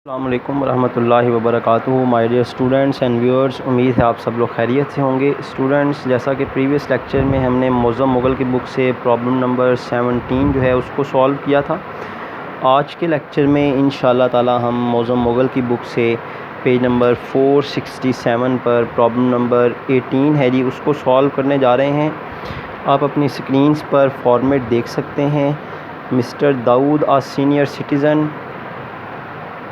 अस्सलाम वालेकुम रहमतुल्लाहि व बरकातुहू। My dear students and viewers, उम्मीद है आप सब लोग खैरियत से होंगे। स्टूडेंट्स, जैसा कि प्रीवियस लेक्चर में हमने मौज़म मुग़ल की बुक से प्रॉब्लम नंबर 17 जो है उसको सॉल्व किया था, आज के लेक्चर में इंशाअल्लाह ताला हम मौज़म मुग़ल की बुक से पेज नंबर 467 पर प्रॉब्लम नंबर 18 है जी, उसको सॉल्व करने जा रहे हैं। आप अपनी स्क्रीन्स पर फॉर्मेट देख सकते हैं। मिस्टर दाऊद आ सीनियर सिटीज़न,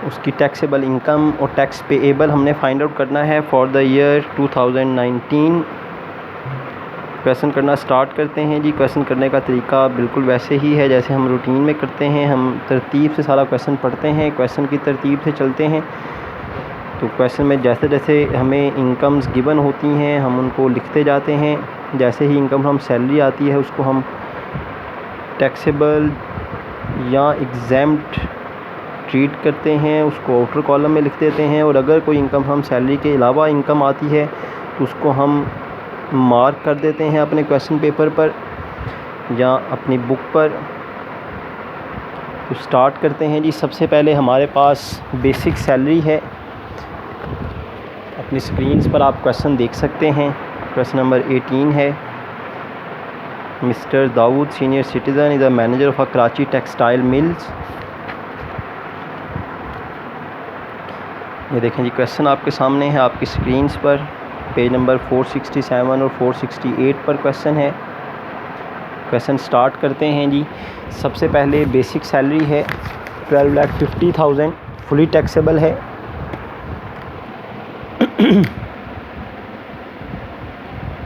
उसकी टैक्सेबल इनकम और टैक्स पेएबल हमने फाइंड आउट करना है फॉर द ईयर 2019। क्वेश्चन करना स्टार्ट करते हैं जी। क्वेश्चन करने का तरीका बिल्कुल वैसे ही है जैसे हम रूटीन में करते हैं। हम तरतीब से सारा क्वेश्चन पढ़ते हैं, क्वेश्चन की तरतीब से चलते हैं। तो क्वेश्चन में जैसे जैसे हमें इनकम्स गिवन होती हैं हम उनको लिखते जाते हैं। जैसे ही इनकम हम सैलरी आती है उसको हम टैक्सेबल या एग्जेम्प्ट ट्रीट करते हैं, उसको आउटर कॉलम में लिख देते हैं। और अगर कोई इनकम हम सैलरी के अलावा इनकम आती है तो उसको हम मार्क कर देते हैं अपने क्वेश्चन पेपर पर या अपनी बुक पर। तो स्टार्ट करते हैं जी। सबसे पहले हमारे पास बेसिक सैलरी है। अपनी स्क्रीन्स पर आप क्वेश्चन देख सकते हैं। क्वेश्चन नंबर 18 है, mister Dawood senior citizen is a manager of a Karachi textile mills. ये देखें जी, क्वेश्चन आपके सामने है आपकी स्क्रीन्स पर। पेज नंबर 467 और 468 पर क्वेश्चन है। क्वेश्चन स्टार्ट करते हैं जी। सबसे पहले बेसिक सैलरी है 12,50,000, फुली टैक्सेबल है।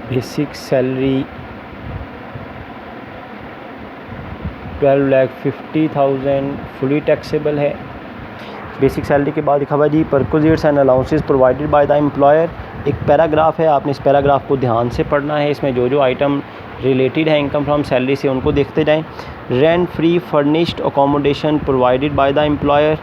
बेसिक सैलरी 12,50,000 फुली टैक्सेबल है। बेसिक सैलरी के बाद लिखा हुआ जी perquisites and allowances provided by the employer. एक पैराग्राफ है, आपने इस पैराग्राफ को ध्यान से पढ़ना है। इसमें जो जो आइटम रिलेटेड है इनकम फ्रॉम सैलरी से उनको देखते जाएं। Rent free furnished accommodation provided by the employer.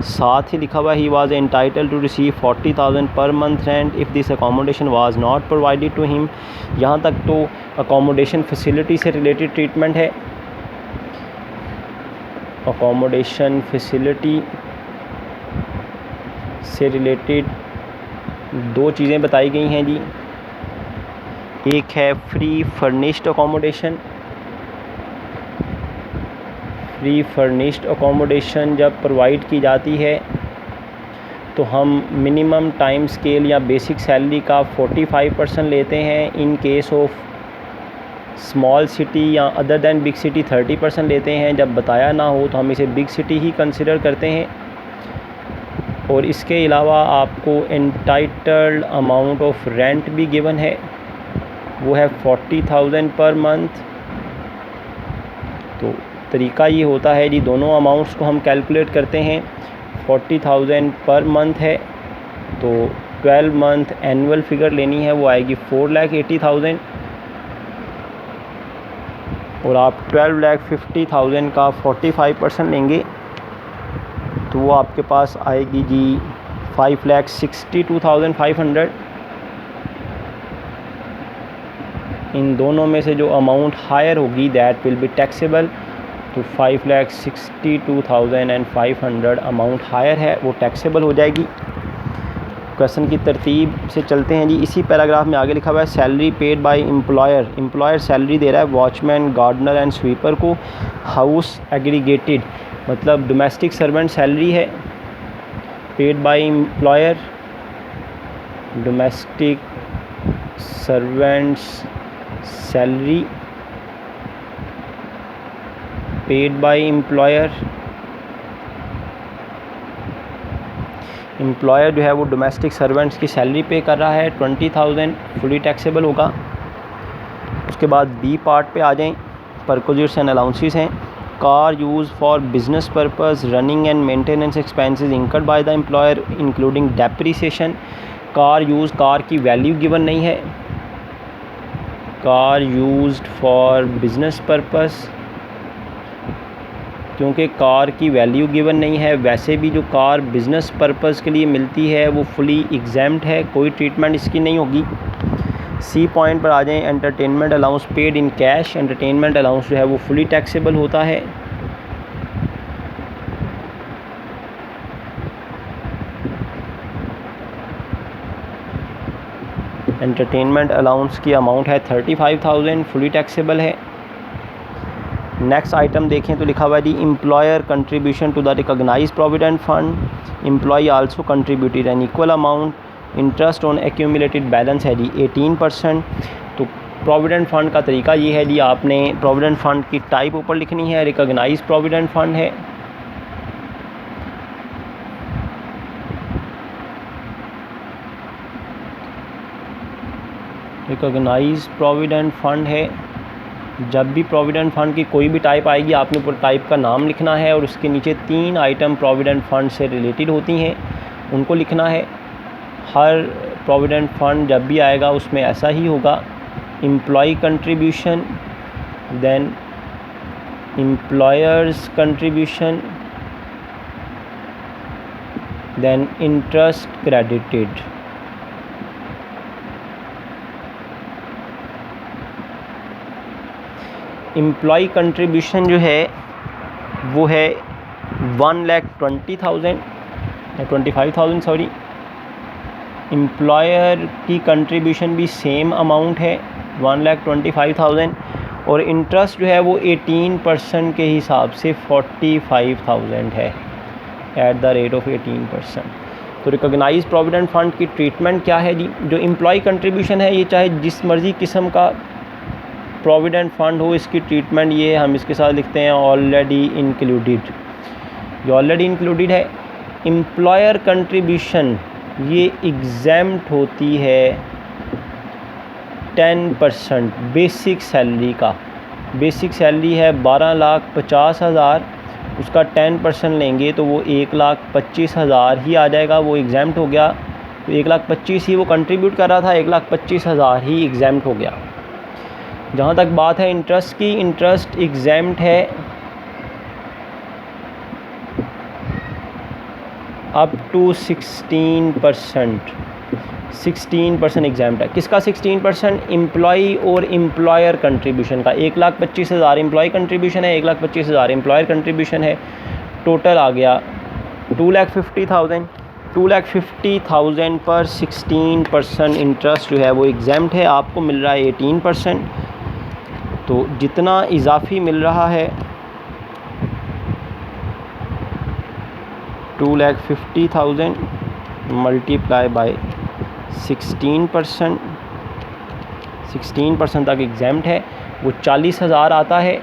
साथ ही लिखा हुआ he was entitle to receive 40,000 per month rent if this accommodation was not provided to him. यहाँ तक तो अकोमोडेशन फैसिलिटी से रिलेटेड ट्रीटमेंट है। अकोमोडेशन फैसिलिटी से रिलेटेड दो चीज़ें बताई गई हैं जी। एक है free furnished accommodation. Free furnished accommodation जब प्रोवाइड की जाती है तो हम मिनिमम टाइम स्केल या बेसिक सैलरी का 45% लेते हैं। In case of small city या अदर दैन बिग सिटी 30% लेते हैं। जब बताया ना हो तो हम इसे बिग सिटी ही कंसिडर करते हैं। और इसके अलावा आपको एंटाइटल्ड अमाउंट ऑफ रेंट भी गिवन है, वो है 40,000 पर मंथ। तो तरीका ये होता है जी, दोनों अमाउंट्स को हम कैलकुलेट करते हैं। 40,000 पर मंथ है तो 12 मंथ एनुअल फिगर लेनी है, वो आएगी 4,80,000। और आप 12,50,000 का 45% लेंगे तो वो आपके पास आएगी जी 5,62,500। इन दोनों में से जो अमाउंट हायर होगी दैट विल बी टैक्सेबल। तो 5,62,500 अमाउंट हायर है, वो टैक्सेबल हो जाएगी। क्वेश्चन की तरतीब से चलते हैं जी। इसी पैराग्राफ में आगे लिखा हुआ है salary paid by employer. Employer salary दे रहा है वॉचमैन, गार्डनर एंड स्वीपर को। हाउस एग्रीगेटेड मतलब डोमेस्टिक सर्वेंट सैलरी है paid by employer. Domestic servants salary paid by employer. Employer जो है वो डोमेस्टिक सर्वेंट्स की सैलरी पे कर रहा है 20,000, फुली टैक्सेबल होगा। उसके बाद बी पार्ट पे आ जाएं। परक्विजिट्स एंड अलाउंसेस हैं। Car use for business purpose, running and maintenance expenses incurred by the employer including depreciation. Car use, car की वैल्यू गिवन नहीं है। Car used for business purpose, क्योंकि कार की value given नहीं है। वैसे भी जो कार बिज़नेस पर्पस के लिए मिलती है वो फुली एग्जेम्प्ट है, कोई ट्रीटमेंट इसकी नहीं होगी। सी पॉइंट पर आ जाएं। Entertainment allowance paid in cash. Entertainment allowance जो है वो फुली टैक्सेबल होता है। एंटरटेनमेंट अलाउंस की अमाउंट है 35,000, फुली टैक्सेबल है। नेक्स्ट आइटम देखें तो लिखा हुआ है जी employer contribution to the recognize provident fund, employee also contributed an equal amount, interest on accumulated balance है जी 18%। तो प्रोविडेंट फ़ंड का तरीका ये है जी, आपने प्रोविडेंट फ़ंड की टाइप ऊपर लिखनी है, रिकॉग्नाइज प्रोविडेंट फ़ंड है। रिकॉग्नाइज प्रोविडेंट फ़ंड है। जब भी प्रोविडेंट फ़ंड की कोई भी टाइप आएगी आपने ऊपर टाइप का नाम लिखना है और उसके नीचे 3 आइटम प्रोविडेंट फ़ंड से रिलेटेड होती हैं उनको लिखना है। हर प्रोविडेंट फ़ंड जब भी आएगा उसमें ऐसा ही होगा, employee contribution, then employer's contribution, then interest credited. Employee contribution जो है वो है 1,20,000 या 25,000 सॉरी। एम्प्लॉयर की कंट्रीब्यूशन भी सेम अमाउंट है 1,25,000 और इंटरेस्ट जो है वो 18% के हिसाब से 45,000 है एट द रेट ऑफ 18%। तो रिकॉग्नाइज प्रोविडेंट फंड की ट्रीटमेंट क्या है जी? जो एम्प्लॉय कंट्रीब्यूशन है ये चाहे जिस मर्ज़ी किस्म का प्रोविडेंट फ़ंड हो, इसकी ट्रीटमेंट ये हम इसके साथ लिखते हैं ऑलरेडी इंक्लूडेड। ये ऑलरेडी इंक्लूडेड है। एम्प्लॉयर कंट्रीब्यूशन ये एग्ज़ैम्प्ट होती है 10% बेसिक सैलरी का। बेसिक सैलरी है 12,50,000, उसका 10% लेंगे तो वो 1,25,000 ही आ जाएगा, वो एग्ज़ैम्प्ट हो गया। तो 1,25,000 ही वो कंट्रीब्यूट कर रहा था, 1,25,000 ही एग्ज़ैम्प्ट हो गया। जहाँ तक बात है इंटरेस्ट की, इंटरेस्ट एग्ज़ैम्प्ट है अप टू 16%। 16% एग्ज़ैम्प्ट है। किसका 16%? एम्प्लॉई और एम्प्लॉयर कंट्रीब्यूशन का। 1,25,000 एम्प्लॉय कंट्रीब्यूशन है, 1,25,000 एम्प्लॉयर कंट्रीब्यूशन है। टोटल आ गया 2,50,000। 2,50,000 पर 16% इंटरेस्ट जो है वो एग्ज़ैम्प्ट है, आपको मिल रहा है 18%। तो जितना इजाफी मिल रहा है 2,50,000 मल्टीप्लाई बाय 16%, 16% तक एग्ज़ैम्प्ट है, वो 40,000 आता है।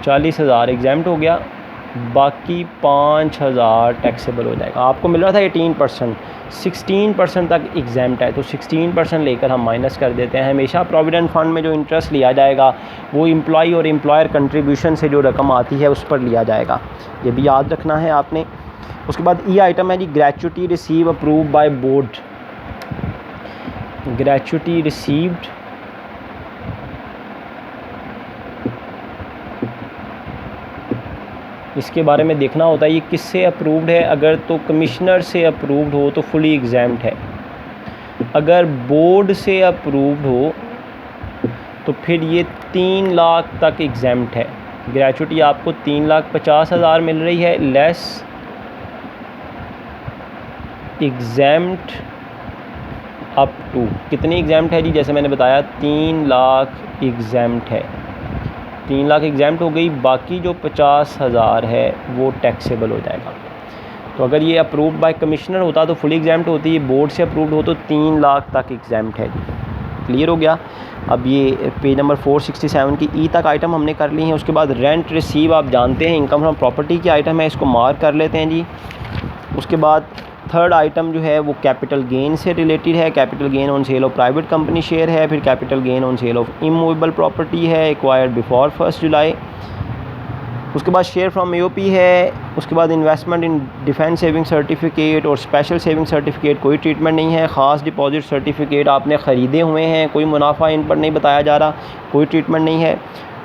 40,000 एग्ज़ैम्प्ट हो गया, बाकी 5,000 टैक्सेबल हो जाएगा। आपको मिल रहा था 18%, 16% तक एग्ज़ैम्प्ट है, तो 16% लेकर हम माइनस कर देते हैं। हमेशा प्रोविडेंट फ़ंड में जो इंटरेस्ट लिया जाएगा वो एम्प्लॉई और एम्प्लॉयर कंट्रीब्यूशन से जो रकम आती है उस पर लिया जाएगा, ये भी याद रखना है आपने। उसके बाद ई आइटम है जी gratuity receive approve by board. Gratuity received इसके बारे में देखना होता है ये किससे अप्रूव्ड है। अगर तो कमिश्नर से अप्रूव्ड हो तो फुली एग्ज़ैम्प्ट है। अगर बोर्ड से अप्रूव्ड हो तो फिर ये 3 लाख तक एग्ज़ैम्प्ट है। ग्रेचुटी आपको 3,50,000 मिल रही है, लेस एग्ज़ैम्प्ट अप टू कितनी एग्ज़ैम्प्ट है जी? जैसे मैंने बताया 3 लाख एग्ज़ैम्प्ट है। 3 लाख एग्ज़ैम्प्ट हो गई, बाकी जो 50,000 है वो टैक्सेबल हो जाएगा। तो अगर ये अप्रूव्ड बाय कमिश्नर होता तो फुली एग्ज़ैम्प्ट होती है, बोर्ड से अप्रूव्ड हो तो 3 लाख तक एग्ज़ैम्प्ट है। क्लियर हो गया। अब ये पेज नंबर 467 की ई तक आइटम हमने कर ली हैं। उसके बाद रेंट रिसीव आप जानते हैं इनकम फ्रॉम प्रॉपर्टी की आइटम है, इसको मार्क कर लेते हैं जी। उसके बाद थर्ड आइटम जो है वो कैपिटल गेन से रिलेटेड है। Capital gain on sale of private company share है। फिर capital gain on sale of immovable property है एक्वायर्ड बिफोर 1 जुलाई। उसके बाद शेयर फ्रॉम एओपी है। उसके बाद investment in defence saving certificate और स्पेशल सेविंग सर्टिफिकेट कोई ट्रीटमेंट नहीं है। ख़ास डिपॉजिट सर्टिफिकेट आपने ख़रीदे हुए हैं, कोई मुनाफा इन पर नहीं बताया जा रहा, कोई ट्रीटमेंट नहीं है।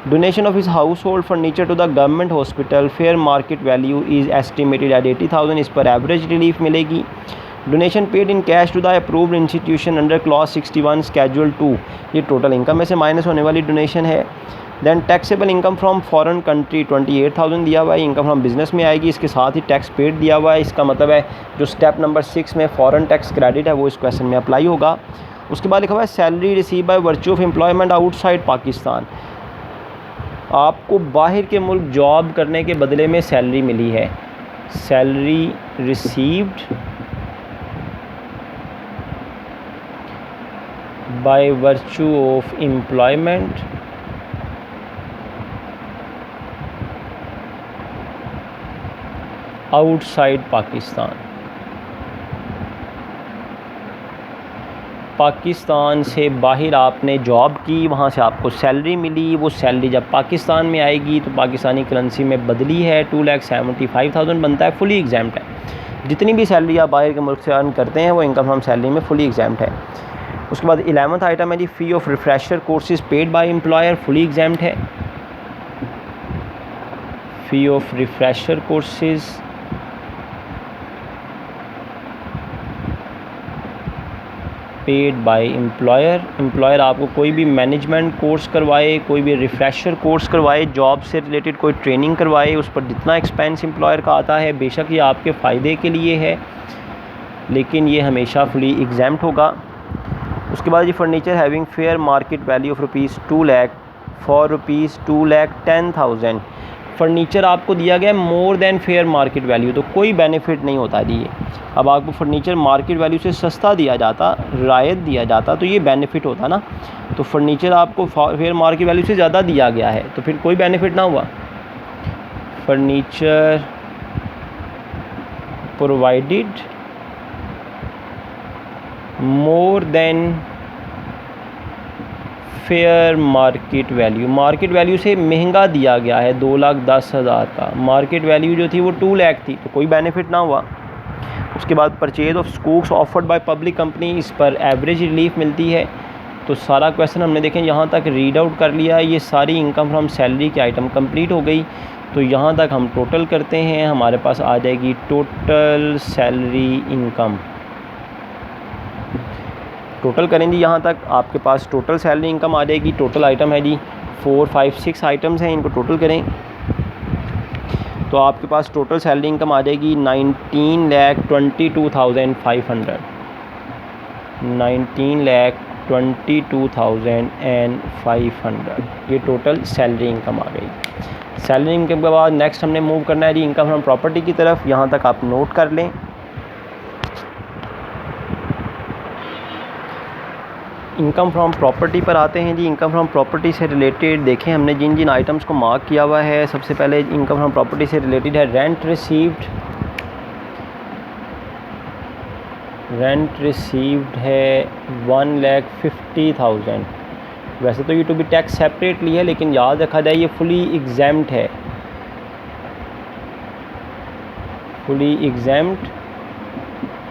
Donation of his household furniture to the government hospital, fair market value is estimated at 80,000, इस पर एवरेज रिलीफ मिलेगी। Donation paid in cash to the approved institution under clause 61 schedule 2, ये टोटल इनकम में से minus होने वाली donation है। Then taxable income from foreign country 28,000 दिया हुआ है, इनकम फ्रॉम बिजनेस में आएगी, इसके साथ ही टैक्स पेड दिया हुआ है। इसका मतलब है जो स्टेप नंबर 6 में फॉरेन टैक्स क्रेडिट है वो इस क्वेश्चन में अप्लाई होगा। उसके बाद लिखा हुआ है salary receive by virtue of employment outside Pakistan. आपको बाहर के मुल्क जॉब करने के बदले में सैलरी मिली है। Salary received by virtue of employment outside Pakistan. Pakistan से बाहर आपने जॉब की, वहाँ से आपको सैलरी मिली, वो सैलरी जब पाकिस्तान में आएगी तो पाकिस्तानी करेंसी में बदली है, 2,75,000 बनता है, फुली एग्जाम्प्ट है। जितनी भी सैलरी आप बाहर के मुल्क से अर्न करते हैं वो इनकम फ्रॉम सैलरी में फुली एग्जाम्प्ट है। उसके बाद 11th आइटम है जी fee of refresher courses paid by employer, fully exempt है। Fee of refresher courses paid by employer. Employer आपको कोई भी मैनेजमेंट कोर्स करवाए, कोई भी रिफ्रेशर कोर्स करवाए, जॉब से रिलेटेड कोई ट्रेनिंग करवाए, उस पर जितना एक्सपेंस एम्प्लॉयर का आता है बेशक ये आपके फ़ायदे के लिए है, लेकिन ये हमेशा फुली एग्जाम्प्ट होगा। उसके बाद ये furniture having fair market value of ₹2 lakh for ₹2,10,000। Furniture आपको दिया गया more than fair market value, तो कोई बेनिफिट नहीं होता जी। अब आपको फर्नीचर मार्केट वैल्यू से सस्ता दिया जाता, रियायत दिया जाता, तो ये बेनिफिट होता ना। तो फर्नीचर आपको फेयर मार्केट वैल्यू से ज़्यादा दिया गया है तो फिर कोई बेनिफिट ना हुआ। Furniture provided more than fair market value, market value से महंगा दिया गया है 2,10,000 का, मार्केट वैल्यू जो थी वो 2 लाख थी, तो कोई बेनिफिट ना हुआ। उसके बाद परचेज ऑफ स्कूक्स ऑफर्ड बाय पब्लिक कंपनी, इस पर एवरेज रिलीफ मिलती है। तो सारा क्वेश्चन हमने देखें यहाँ तक रीड आउट कर लिया, ये सारी इनकम फ्रॉम सैलरी की आइटम कंप्लीट हो गई। तो यहाँ तक हम टोटल करते हैं, हमारे पास आ जाएगी टोटल सैलरी इनकम। टोटल करें जी, यहाँ तक आपके पास टोटल सैलरी इनकम आ जाएगी। टोटल आइटम है जी 4, 5, 6 आइटम्स हैं, इनको टोटल करें तो आपके पास टोटल सैलरी इनकम आ जाएगी 19,22,500, 19,22,500 ये टोटल सैलरी इनकम आ गई। सैलरी इनकम के बाद नेक्स्ट हमने मूव करना है जी इनकम फ्रॉम प्रॉपर्टी की तरफ। यहाँ तक आप नोट कर लें। इनकम फ्रॉम प्रॉपर्टी पर आते हैं जी। इनकम फ्रॉम प्रॉपर्टी से रिलेटेड देखें हमने जिन जिन आइटम्स को मार्क किया हुआ है। सबसे पहले इनकम फ्रॉम प्रॉपर्टी से रिलेटेड है रेंट रिसीव्ड। रेंट रिसीव्ड है 1,50,000। वैसे तो ये टू बी टैक्स सेपरेटली है, लेकिन याद रखा जाए ये फुली एग्जाम्प्ट है, fully exempt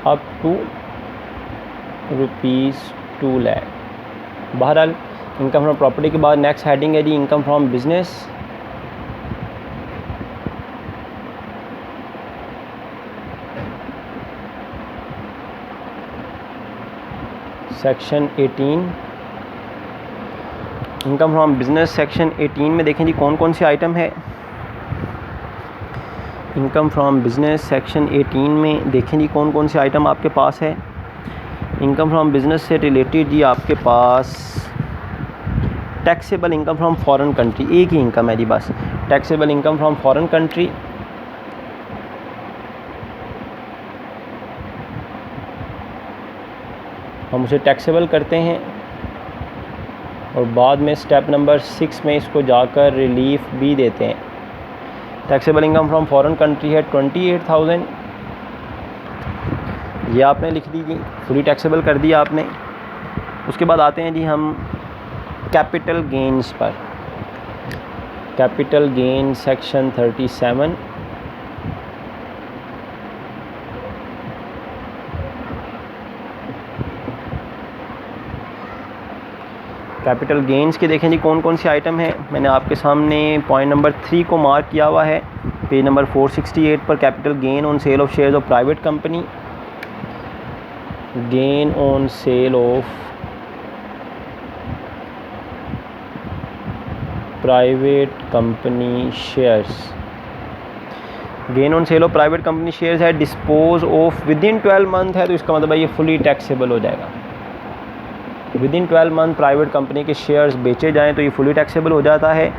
up to ₹2 lakh. बहरहाल इनकम फ्रॉम प्रॉपर्टी के बाद नेक्स्ट हेडिंग है जी income from business. Section 18 income from business. Section 18 में देखें जी कौन कौन सी आइटम है। इनकम फ्रॉम बिजनेस सेक्शन 18 में देखें जी कौन कौन सी आइटम आपके पास है। इनकम फ्रॉम बिज़नेस से रिलेटेड जी आपके पास taxable income from foreign country, एक ही इनकम है जी बस, taxable income from foreign country. हम उसे टैक्सेबल करते हैं और बाद में स्टेप नंबर 6 में इसको जाकर रिलीफ भी देते हैं। Taxable income from foreign country है 28,000, ये आपने लिख दी जी, फुली टैक्सेबल कर दिया आपने। उसके बाद आते हैं जी हम कैपिटल गेन्स पर। Capital gain section 37। Capital gains के देखें जी कौन कौन सी आइटम है। मैंने आपके सामने पॉइंट नंबर 3 को मार्क किया हुआ है पेज नंबर 468 पर। Capital gain on sale of shares of private company, gain on sale of private company shares, gain on sale of private company shares है dispose of within 12 month है, तो इसका मतलब है ये फुली टैक्सेबल हो जाएगा। With in 12 month private company के शेयर्स बेचे जाएँ तो ये फुली टैक्सेबल हो जाता है।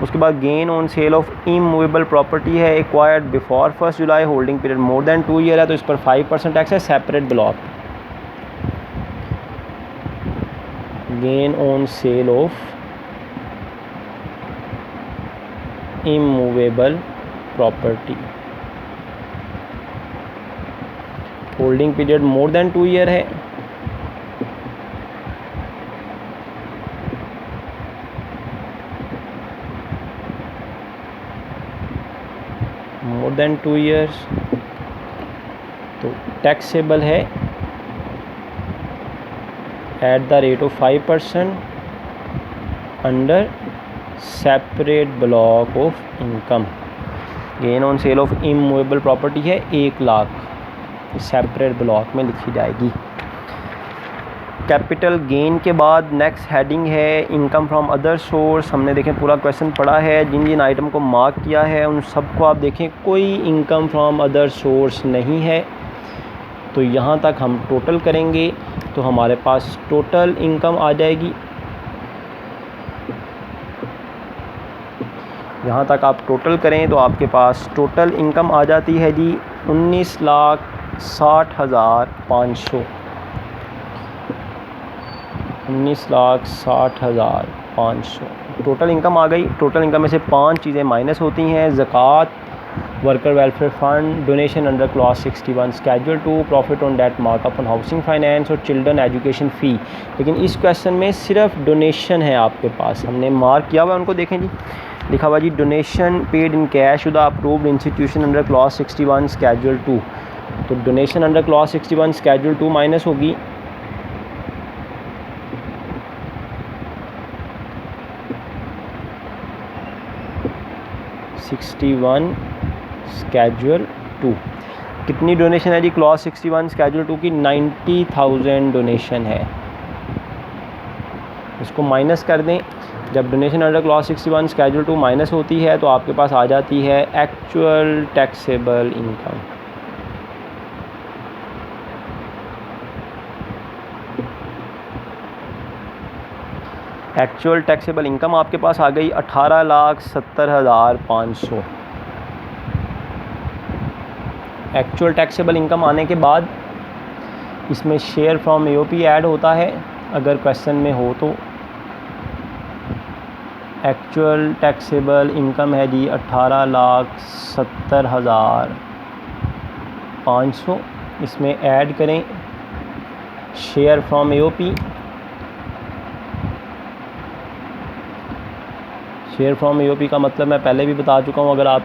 उसके बाद gain on sale of immovable property है acquired before 1 July, holding period more than 2 year है, तो इस पर 5% टैक्स है। Separate block, gain on sale of immovable property, holding period more than 2 year है। मोर देन 2 ईयर्स तो taxable है at the rate of 5% under separate block of income. Gain on sale of immovable property है 1 lakh, separate block में लिखी जाएगी। Capital gain के बाद next heading है इनकम फ्रॉम अदर सोर्स। हमने देखें पूरा क्वेश्चन पढ़ा है, जिन जिन आइटम को मार्क किया है उन सबको आप देखें कोई इनकम फ्रॉम अदर सोर्स नहीं है। तो यहाँ तक हम टोटल करेंगे तो हमारे पास टोटल इनकम आ जाएगी, यहाँ तक आप टोटल करें तो आपके पास टोटल इनकम आ जाती है जी 19,60,500। 19,60,500 टोटल इनकम आ गई। टोटल इनकम में से 5 चीज़ें माइनस होती हैं, ज़कात, worker welfare fund, donation under clause 61, schedule 2, profit on debt markup on housing finance और चिल्ड्रन एजुकेशन फ़ी। लेकिन इस क्वेश्चन में सिर्फ डोनेशन है आपके पास, हमने मार्क किया हुआ है, उनको देखें जी। लिखा हुआ जी donation paid in cash to the approved institution under clause 61 schedule 2। तो donation under clause 61 schedule 2 minus होगी 61 स्केड्यूल 2। कितनी डोनेशन है जी क्लॉज 61 स्केड्यूल 2 की? 90,000 डोनेशन है। इसको माइनस कर दें। जब donation under clause 61 schedule 2 minus होती है तो आपके पास आ जाती है actual taxable income. Actual taxable income आपके पास आ गई 18,70,500। एक्चुअल टैक्सेबल इनकम आने के बाद इसमें शेयर फ्रॉम एओपी ऐड होता है अगर क्वेश्चन में हो तो। एक्चुअल टैक्सेबल इनकम है जी 18,70,500। इसमें ऐड करें share from AOP. Share from AOP का मतलब मैं पहले भी बता चुका हूँ, अगर आप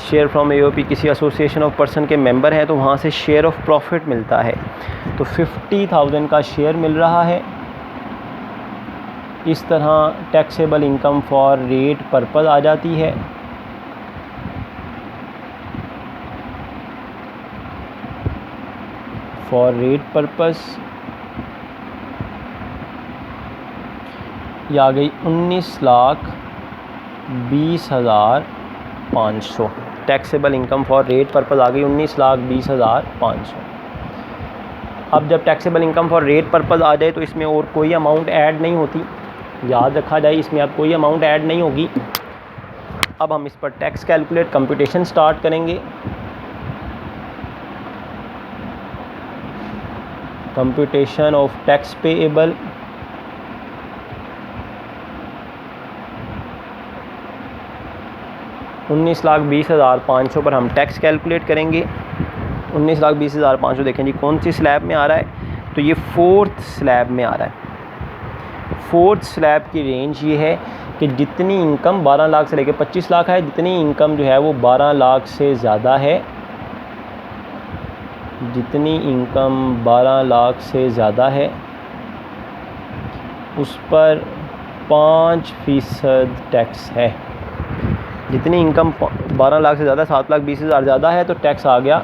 शेयर फ्रॉम एओपी किसी एसोसिएशन ऑफ पर्सन के मेंबर हैं तो वहाँ से शेयर ऑफ प्रॉफिट मिलता है। तो 50,000 का शेयर मिल रहा है। इस तरह taxable income for rate purpose आ जाती है। फॉर रेट पर्पस ये आ गई 19,20,500। Taxable income for rate purpose आ गई 19,20,500। अब जब taxable income for rate purpose आ जाए तो इसमें और कोई अमाउंट ऐड नहीं होती, याद रखा जाए, इसमें अब कोई अमाउंट ऐड नहीं होगी। अब हम इस पर टैक्स कैलकुलेट कंप्यूटेशन स्टार्ट करेंगे। Computation of tax payable. $19,20,500 पर हम टैक्स कैलकुलेट करेंगे। 19,20,500 देखें जी कौन सी स्लैब में आ रहा है, तो ये 4th स्लैब में आ रहा है। 4th स्लैब की रेंज ये है कि जितनी इनकम 12 लाख से लेकर 25 लाख है, जितनी इनकम जो है वो 12 लाख से ज़्यादा है, जितनी इनकम 12 लाख से ज़्यादा है उस पर 5% टैक्स है। जितनी इनकम 12 लाख से ज़्यादा 7,20,000 ज़्यादा है तो टैक्स आ गया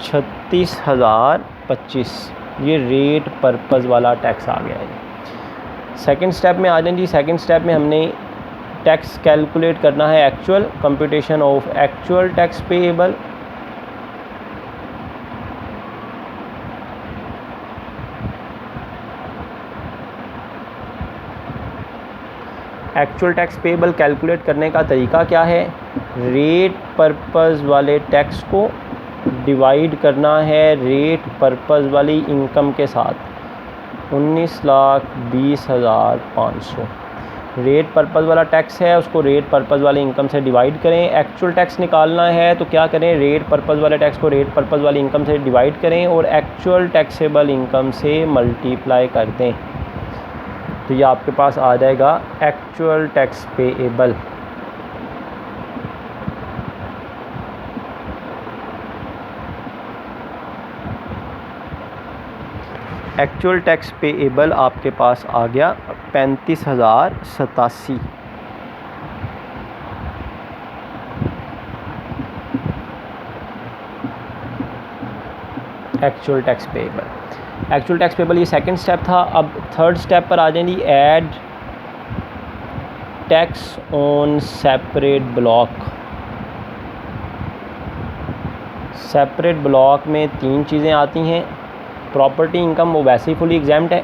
36,025। ये रेट पर्पस वाला टैक्स आ गया है। सेकंड स्टेप में आ जाए जी। सेकंड स्टेप में हमने टैक्स कैलकुलेट करना है actual, computation of actual tax payable. Actual tax payable calculate करने का तरीका क्या है? रेट पर्पस वाले टैक्स को डिवाइड करना है रेट पर्पस वाली इनकम के साथ। 19,20,500 रेट पर्पस वाला टैक्स है, उसको रेट पर्पस वाली इनकम से डिवाइड करें। एक्चुअल टैक्स निकालना है तो क्या करें? रेट पर्पस वाले टैक्स को रेट पर्पस वाली इनकम से डिवाइड करें और एक्चुअल टैक्सेबल इनकम से मल्टीप्लाई कर दें, तो ये आपके पास आ जाएगा actual tax payable. Actual tax payable आपके पास आ गया 35,087। Actual tax payable, actual tax payable ये सेकंड स्टेप था। अब थर्ड स्टेप पर आ जाएंगी, add tax on separate block. Separate block में 3 चीज़ें आती हैं। प्रॉपर्टी इनकम वो वैसे ही फुली एग्जाम्ड है।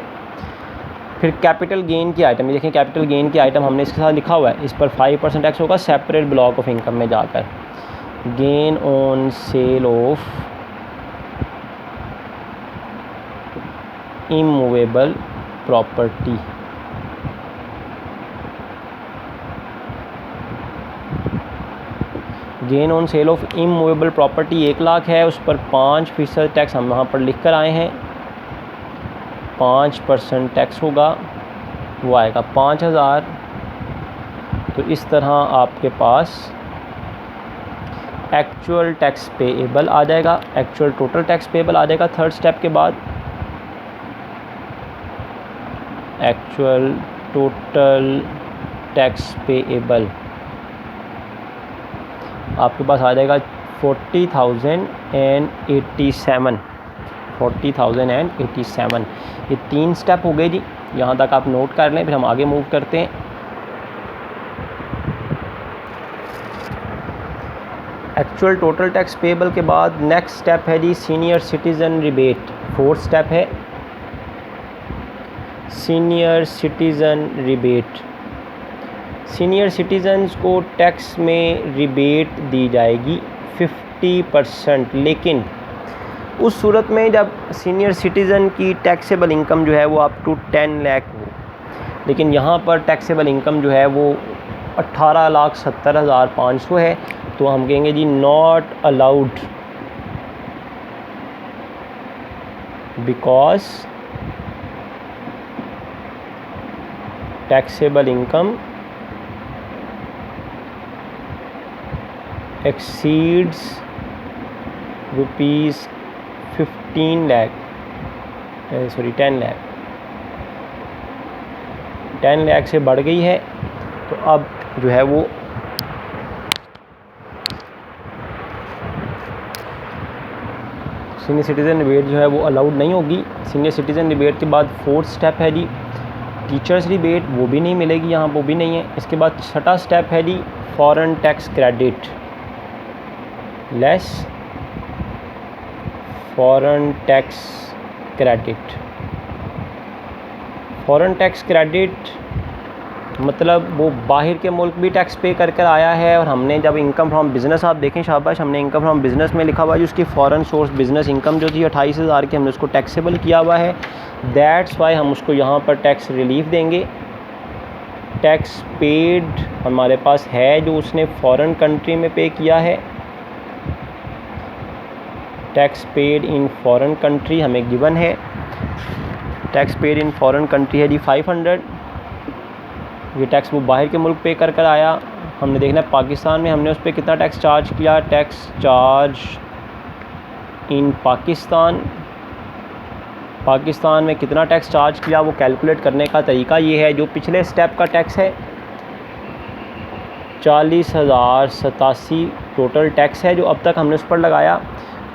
फिर कैपिटल गेन की आइटम, ये देखें कैपिटल गेन की आइटम हमने इसके साथ लिखा हुआ है, इस पर 5% टैक्स होगा सेपरेट ब्लॉक ऑफ इनकम में जाकर। Gain on sale of immovable property, gain on sale of immovable property 1 lakh है, उस पर 5% टैक्स हम वहाँ पर लिख कर आए हैं। 5% टैक्स होगा, वो आएगा 5,000। तो इस तरह आपके पास एक्चुअल टैक्स पेएबल आ जाएगा, एक्चुअल टोटल टैक्स पेएबल आ जाएगा थर्ड स्टेप के बाद। एक्चुअल टोटल टैक्स पेएबल आपके पास आ जाएगा 40,087। 40,087। ये 3 स्टेप हो गए जी, यहाँ तक आप नोट कर लें, फिर हम आगे मूव करते हैं। एक्चुअल टोटल टैक्स पेएबल के बाद नेक्स्ट स्टेप है जी senior citizen rebate. 4th step है senior citizen rebate. Senior citizens को टैक्स में रिबेट दी जाएगी 50%, लेकिन उस सूरत में जब सीनियर सिटीज़न की टैक्सेबल इनकम जो है वो अप टू 10 लाख हो। लेकिन यहाँ पर टैक्सेबल इनकम जो है वो 18,70,500 है, तो हम कहेंगे जी not allowed because taxable income exceeds rupees 10 lakh. 10 lakh से बढ़ गई है, तो अब जो है वो सीनियर सिटीज़न रिबेट जो है वो अलाउड नहीं होगी। सीनियर सिटीज़न रिबेट के बाद 4th स्टेप है जी टीचर्स रिबेट, वो भी नहीं मिलेगी यहाँ, वो भी नहीं है। इसके बाद 6ठा स्टेप है जी foreign tax credit, less foreign tax credit. Foreign tax credit मतलब वो बाहर के मुल्क भी टैक्स पे कर कर आया है, और हमने जब इनकम फ्रॉम बिज़नेस, आप देखें शाबाश, हमने इनकम फ्रॉम बिज़नेस में लिखा हुआ है, जो उसकी फॉरेन सोर्स बिज़नेस इनकम जो थी 28,000 की, हमने उसको टैक्सेबल किया हुआ है। दैट्स वाई हम उसको यहाँ पर टैक्स रिलीफ देंगे। टैक्स पेड हमारे पास है जो उसने फॉरेन कंट्री में पे किया है। Tax paid in foreign country हमें गिवन है। Tax paid in foreign country है जी 500। ये टैक्स वो बाहर के मुल्क पे कर कर आया। हमने देखना है पाकिस्तान में हमने उस पर कितना टैक्स चार्ज किया। Tax charge in Pakistan, Pakistan में कितना टैक्स चार्ज किया वो कैलकुलेट करने का तरीका ये है। जो पिछले स्टेप का टैक्स है 40,087 टोटल टैक्स है जो अब तक हमने उस पर लगाया,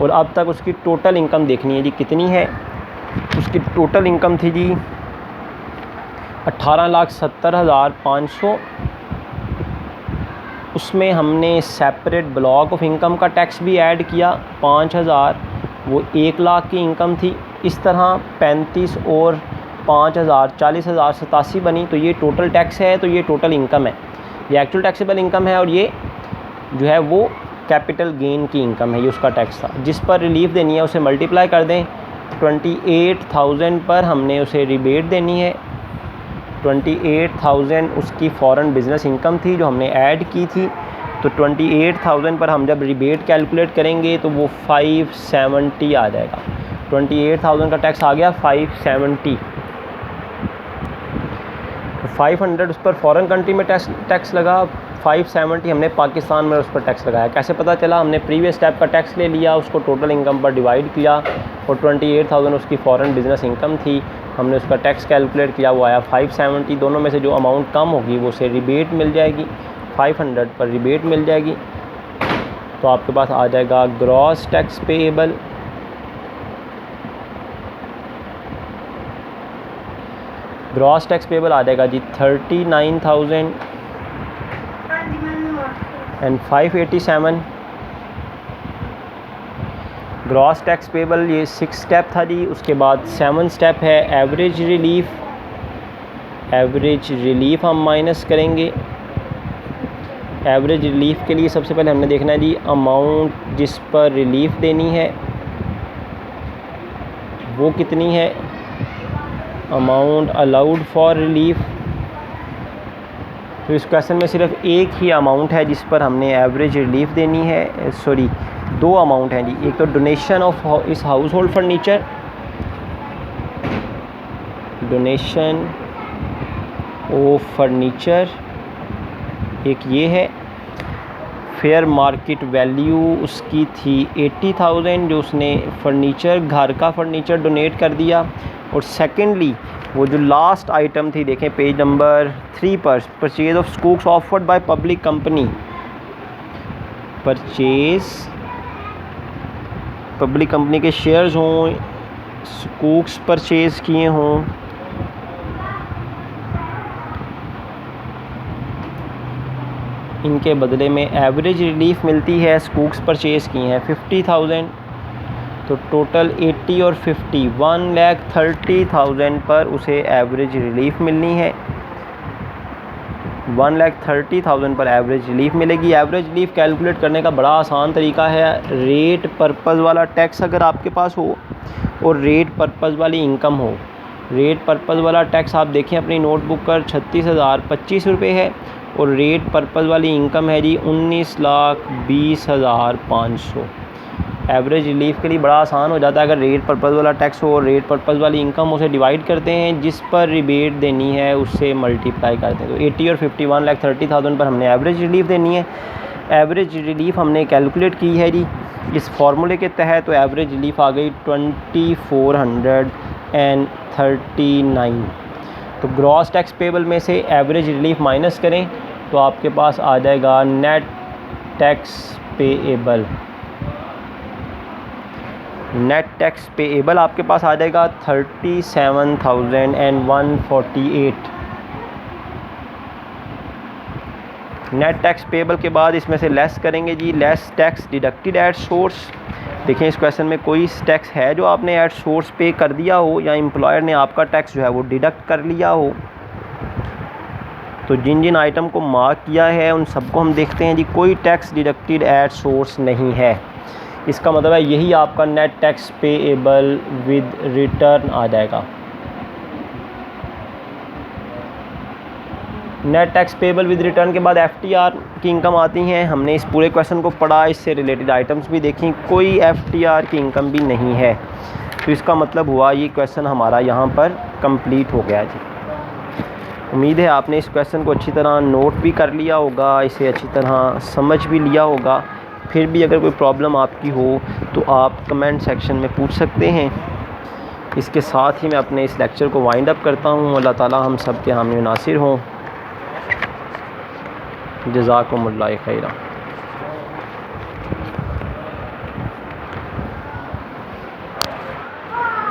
और अब तक उसकी टोटल इनकम देखनी है जी कितनी है। उसकी टोटल इनकम थी जी 18,70,500। उसमें हमने सेपरेट ब्लॉक ऑफ इनकम का टैक्स भी ऐड किया 5000, वो 1 लाख की इनकम थी। इस तरह 35 और 5000 40,000 87 बनी। तो ये टोटल टैक्स है, तो ये टोटल इनकम है, ये एक्चुअल टैक्सेबल इनकम है, और ये जो है वो कैपिटल गेन की इनकम है, ये उसका टैक्स था। जिस पर रिलीफ देनी है उसे मल्टीप्लाई कर दें। 28,000 पर हमने उसे रिबेट देनी है। 28,000 उसकी फ़ॉरेन बिज़नेस इनकम थी जो हमने ऐड की थी। तो 28,000 पर हम जब रिबेट कैलकुलेट करेंगे तो वो 570 आ जाएगा। 28,000 का टैक्स आ गया 570। 500 उस पर फ़ॉरेन कंट्री में टैक्स लगा, 570 हमने पाकिस्तान में उस पर टैक्स लगाया। कैसे पता चला? हमने प्रीवियस स्टेप का टैक्स ले लिया, उसको टोटल इनकम पर डिवाइड किया, और 28,000 उसकी फ़ॉरेन बिज़नेस इनकम थी, हमने उसका टैक्स कैलकुलेट किया, वो आया 570। दोनों में से जो अमाउंट कम होगी वो से रिबेट मिल जाएगी, 500 पर रिबेट मिल जाएगी। तो आपके पास आ जाएगा gross tax payable. Gross tax payable आ जाएगा जी 39,000 एंड 587। ग्रॉस टैक्स पेएबल ये 6 स्टेप था जी। उसके बाद 7 स्टेप है एवरेज रिलीफ। एवरेज रिलीफ हम माइनस करेंगे। एवरेज रिलीफ के लिए सबसे पहले हमने देखना है जी अमाउंट जिस पर रिलीफ देनी है वो कितनी है। अमाउंट अलाउड फॉर रिलीफ, तो इस क्वेश्चन में सिर्फ एक ही अमाउंट है जिस पर हमने एवरेज रिलीफ देनी है। सॉरी, 2 अमाउंट हैं जी। एक तो डोनेशन ऑफ इस house hold furniture, donation of furniture एक ये है। फेयर मार्केट वैल्यू उसकी थी 80,000 जो उसने फर्नीचर, घर का फर्नीचर डोनेट कर दिया। और सेकेंडली वो जो लास्ट आइटम थी, देखें पेज नंबर 3 पर, परचेज ऑफ स्कूक्स offered by public company. Purchase public company के शेयर्स हों, स्कूक्स परचेज़ किए हों, इनके बदले में एवरेज रिलीफ मिलती है। स्कूक्स परचेज़ किए हैं 50,000, तो टोटल 80 और 50 1,30,000 पर उसे एवरेज रिलीफ मिलनी है। 1,30,000 पर एवरेज रिलीफ मिलेगी। एवरेज रिलीफ कैलकुलेट करने का बड़ा आसान तरीका है। रेट पर्पज़ वाला टैक्स अगर आपके पास हो और रेट पर्पज़ वाली इनकम हो। रेट पर्पज़ वाला टैक्स आप देखें अपनी नोटबुक पर 36,025 रुपये है, और रेट पर्पज़ वाली इनकम है जी 19,20,500। एवरेज रिलीफ के लिए बड़ा आसान हो जाता है। अगर रेट पर्पज़ वाला टैक्स हो और रेट पर्पज़ वाली इनकम, उसे डिवाइड करते हैं, जिस पर रिबेट देनी है उससे मल्टीप्लाई करते हैं। तो 80 और 50 1,30,000 पर हमने एवरेज रिलीफ देनी है। एवरेज रिलीफ हमने कैलकुलेट की है जी इस फार्मूले के तहत। तो एवरेज रिलीफ आ गई 2439। तो ग्रॉस टैक्स पेबल में से एवरेज रिलीफ माइनस करें तो आपके पास आ जाएगा net tax payable. Net tax payable आपके पास आ जाएगा 37,148। नेट टैक्स पेएबल के बाद इसमें से लेस करेंगे जी, less tax deducted at source. देखें इस क्वेश्चन में कोई टैक्स है जो आपने एट सोर्स पे कर दिया हो, या एम्प्लॉयर ने आपका टैक्स जो है वो डिडक्ट कर लिया हो। तो जिन जिन आइटम को मार्क किया है उन सबको हम देखते हैं जी। कोई टैक्स डिडक्टेड एट सोर्स नहीं है। इसका मतलब है यही आपका net tax payable with return आ जाएगा। Net tax payable with return के बाद एफटीआर की इनकम आती हैं। हमने इस पूरे क्वेश्चन को पढ़ा, इससे रिलेटेड आइटम्स भी देखी, कोई एफटीआर की इनकम भी नहीं है। तो इसका मतलब हुआ ये क्वेश्चन हमारा यहाँ पर कंप्लीट हो गया जी। उम्मीद है आपने इस क्वेश्चन को अच्छी तरह नोट भी कर लिया होगा, इसे अच्छी तरह समझ भी लिया होगा। फिर भी अगर कोई प्रॉब्लम आपकी हो तो आप कमेंट सेक्शन में पूछ सकते हैं। इसके साथ ही मैं अपने इस लेक्चर को वाइंड अप करता हूँ। अल्लाह ताला हम सब के हामी नासिर हों। जज़ाकुमुल्लाह खैरा।